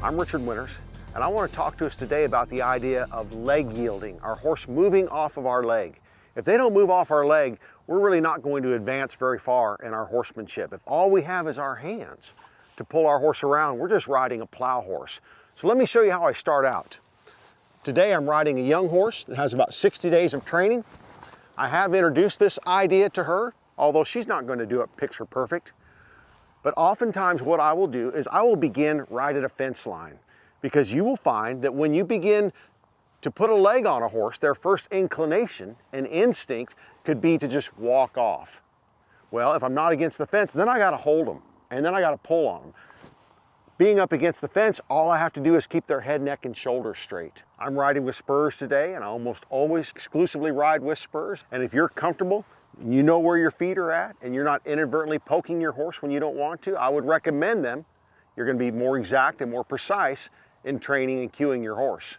I'm Richard Winters, and I want to talk to us today about the idea of leg yielding, our horse moving off of our leg. If they don't move off our leg, we're really not going to advance very far in our horsemanship. If all we have is our hands to pull our horse around, we're just riding a plow horse. So let me show you how I start out. Today I'm riding a young horse that has about 60 days of training. I have introduced this idea to her, although she's not going to do it picture perfect. But oftentimes what I will do is I will begin right at a fence line, because you will find that when you begin to put a leg on a horse, their first inclination and instinct could be to just walk off. Well, if I'm not against the fence, then I got to hold them, and then I got to pull on them. Being up against the fence, all I have to do is keep their head, neck, and shoulders straight. I'm riding with spurs today, and I almost always exclusively ride with spurs. And if you're comfortable, you know where your feet are at, and you're not inadvertently poking your horse when you don't want to, I would recommend them. You're going to be more exact and more precise in training and cueing your horse.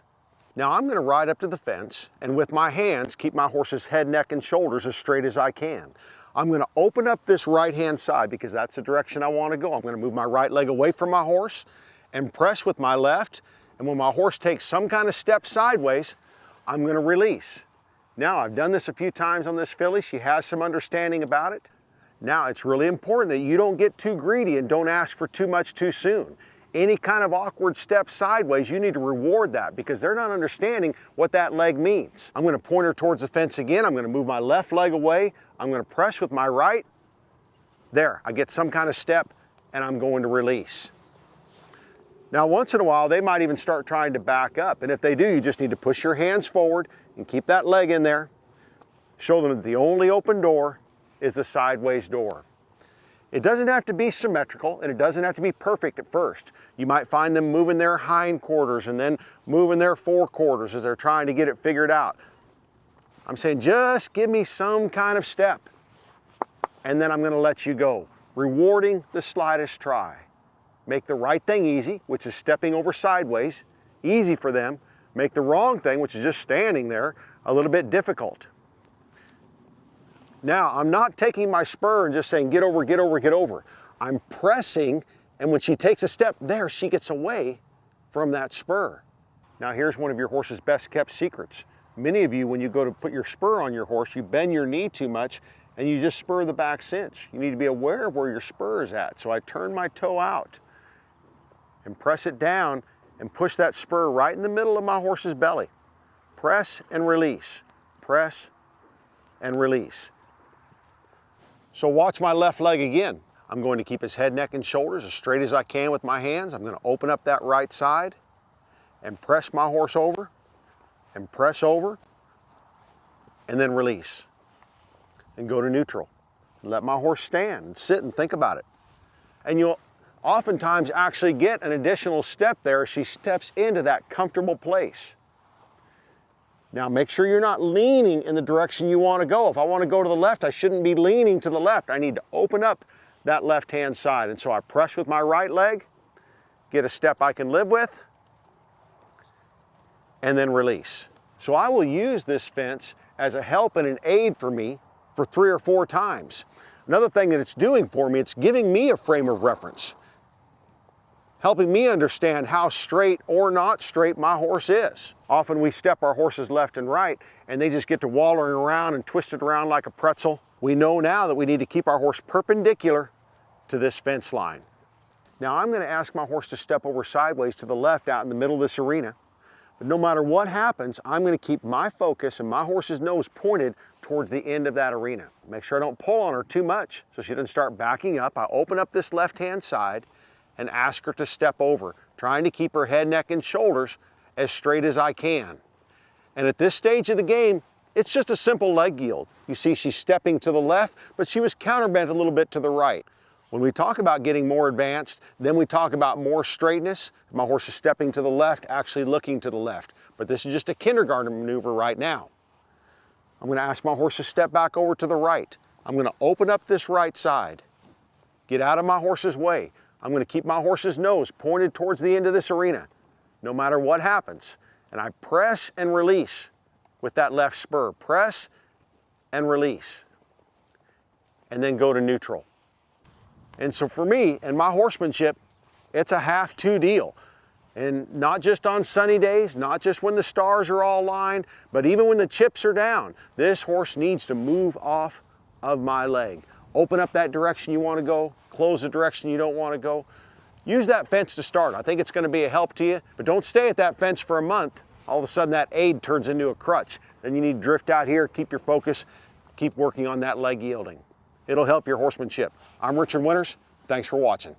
Now I'm going to ride up to the fence, and with my hands, keep my horse's head, neck, and shoulders as straight as I can. I'm going to open up this right-hand side because that's the direction I want to go. I'm going to move my right leg away from my horse and press with my left. And when my horse takes some kind of step sideways, I'm going to release. Now, I've done this a few times on this filly. She has some understanding about it. Now, it's really important that you don't get too greedy and don't ask for too much too soon. Any kind of awkward step sideways, you need to reward that because they're not understanding what that leg means. I'm going to point her towards the fence again. I'm going to move my left leg away. I'm going to press with my right. There, I get some kind of step and I'm going to release. Now, once in a while, they might even start trying to back up. And if they do, you just need to push your hands forward and keep that leg in there. Show them that the only open door is the sideways door. It doesn't have to be symmetrical and it doesn't have to be perfect at first. You might find them moving their hind quarters and then moving their fore quarters as they're trying to get it figured out. I'm saying just give me some kind of step and then I'm going to let you go. Rewarding the slightest try. Make the right thing easy, which is stepping over sideways, easy for them. Make the wrong thing, which is just standing there, a little bit difficult. Now, I'm not taking my spur and just saying, get over, get over, get over. I'm pressing, and when she takes a step there, she gets away from that spur. Now, here's one of your horse's best kept secrets. Many of you, when you go to put your spur on your horse, you bend your knee too much, and you just spur the back cinch. You need to be aware of where your spur is at. So I turn my toe out and press it down and push that spur right in the middle of my horse's belly. Press and release, press and release. So watch my left leg again. I'm going to keep his head, neck, and shoulders as straight as I can with my hands. I'm going to open up that right side and press my horse over and press over and then release and go to neutral. Let my horse stand and sit and think about it. And you'll oftentimes actually get an additional step there as she steps into that comfortable place. Now make sure you're not leaning in the direction you want to go. If I want to go to the left, I shouldn't be leaning to the left. I need to open up that left-hand side. And so I press with my right leg, get a step I can live with, and then release. So I will use this fence as a help and an aid for me for 3 or 4 times. Another thing that it's doing for me, it's giving me a frame of reference, helping me understand how straight or not straight my horse is. Often we step our horses left and right and they just get to wallowing around and twisted around like a pretzel. We know now that we need to keep our horse perpendicular to this fence line. Now I'm going to ask my horse to step over sideways to the left out in the middle of this arena. But no matter what happens, I'm going to keep my focus and my horse's nose pointed towards the end of that arena. Make sure I don't pull on her too much so she doesn't start backing up. I open up this left-hand side and ask her to step over, trying to keep her head, neck, and shoulders as straight as I can. And at this stage of the game, it's just a simple leg yield. You see she's stepping to the left, but she was counterbent a little bit to the right. When we talk about getting more advanced, then we talk about more straightness. My horse is stepping to the left, actually looking to the left. But this is just a kindergarten maneuver right now. I'm going to ask my horse to step back over to the right. I'm going to open up this right side, get out of my horse's way. I'm going to keep my horse's nose pointed towards the end of this arena, no matter what happens. And I press and release with that left spur. Press and release. And then go to neutral. And so for me and my horsemanship, it's a 1/2-2 deal. And not just on sunny days, not just when the stars are all aligned, but even when the chips are down, this horse needs to move off of my leg. Open up that direction you want to go, close the direction you don't want to go. Use that fence to start. I think it's going to be a help to you, but don't stay at that fence for a month. All of a sudden that aid turns into a crutch. Then you need to drift out here, keep your focus, keep working on that leg yielding. It'll help your horsemanship. I'm Richard Winters. Thanks for watching.